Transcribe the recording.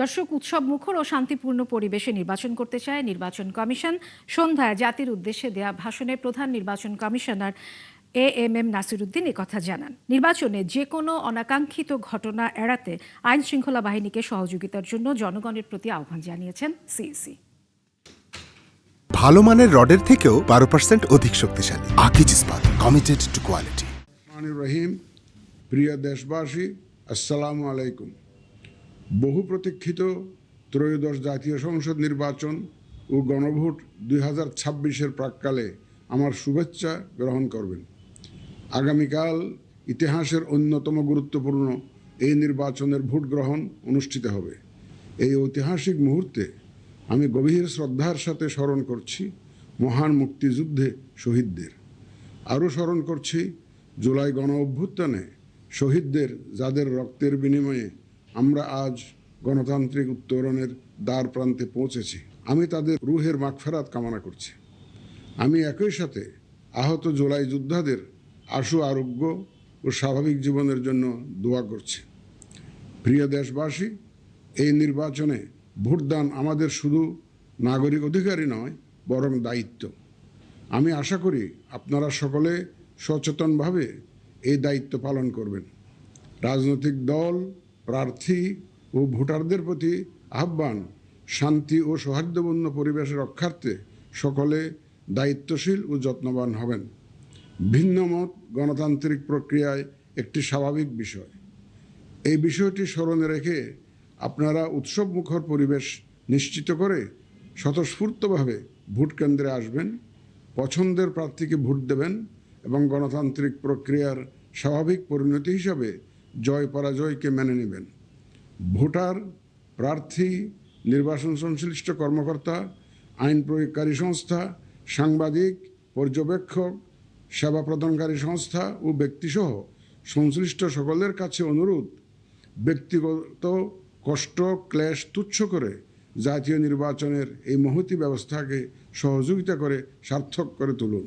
দর্শক, উৎসব মুখর ও শান্তিপূর্ণ পরিবেশে নির্বাচন করতে চায় নির্বাচন কমিশন। সন্ধ্যায় জাতির উদ্দেশ্যে দেয়া ভাষণে প্রধান নির্বাচন কমিশনার এএমএম নাসিরউদ্দিন একথা জানান। নির্বাচনে যে কোনো অনাকাঙ্ক্ষিত ঘটনা এড়াতে আইন শৃঙ্খলা বাহিনীকে সহযোগিতার জন্য জনগণের প্রতি আহ্বান জানিয়েছেন সিইসি। ভালো মানের রডের থেকেও 12% অধিক শক্তিশালী। আকিজ ইস্পাত, কমিটেড টু কোয়ালিটি। রহিম, প্রিয় দেশবাসী, আসসালামু আলাইকুম। বহু প্রতীক্ষিত ত্রয়োদশ জাতীয় সংসদ নির্বাচন ও গণভোট 2026-এর প্রাক্কালে আমার শুভেচ্ছা গ্রহণ করবেন। আগামীকাল ইতিহাসের অন্যতম গুরুত্বপূর্ণ এই নির্বাচনের ভোট গ্রহণ অনুষ্ঠিত হবে। এই ঐতিহাসিক মুহূর্তে আমি গভীর শ্রদ্ধার সাথে স্মরণ করছি মহান মুক্তিযুদ্ধে শহীদদের। আরও স্মরণ করছি জুলাই গণ অভ্যুত্থানে শহীদদের, যাদের রক্তের বিনিময়ে আমরা আজ গণতান্ত্রিক উত্তরণের দ্বার প্রান্তে পৌঁছেছি। আমি তাদের রুহের মাগফিরাত কামনা করছি। আমি একই সাথে আহত জুলাই যোদ্ধাদের আশু আরোগ্য ও স্বাভাবিক জীবনের জন্য দোয়া করছি। প্রিয় দেশবাসী, এই নির্বাচনে ভোটদান আমাদের শুধু নাগরিক অধিকারই নয়, বরং দায়িত্ব। আমি আশা করি আপনারা সকলে সচেতনভাবে এই দায়িত্ব পালন করবেন। রাজনৈতিক দল, প্রার্থী ও ভোটারদের প্রতি আহ্বান, শান্তি ও সৌহার্দ্যপূর্ণ পরিবেশ রক্ষার্থে সকলে দায়িত্বশীল ও যত্নবান হবেন। ভিন্নমত গণতান্ত্রিক প্রক্রিয়ায় একটি স্বাভাবিক বিষয়। এই বিষয়টি স্মরণে রেখে আপনারা উৎসবমুখর পরিবেশ নিশ্চিত করে স্বতঃস্ফূর্তভাবে ভোট কেন্দ্রে আসবেন, পছন্দের প্রার্থীকে ভোট দেবেন এবং গণতান্ত্রিক প্রক্রিয়ার স্বাভাবিক পরিণতি হিসাবে জয় পরাজয়কে মেনে নেবেন। ভোটার, প্রার্থী, নির্বাচন সংশ্লিষ্ট কর্মকর্তা, আইন প্রয়োগকারী সংস্থা, সাংবাদিক, পর্যবেক্ষক, সেবা প্রদানকারী সংস্থা ও ব্যক্তিসহ সংশ্লিষ্ট সকলের কাছে অনুরোধ, ব্যক্তিগত কষ্ট ক্লেশ তুচ্ছ করে জাতীয় নির্বাচনের এই মহতী ব্যবস্থাকে সহযোগিতা করে সার্থক করে তুলুন।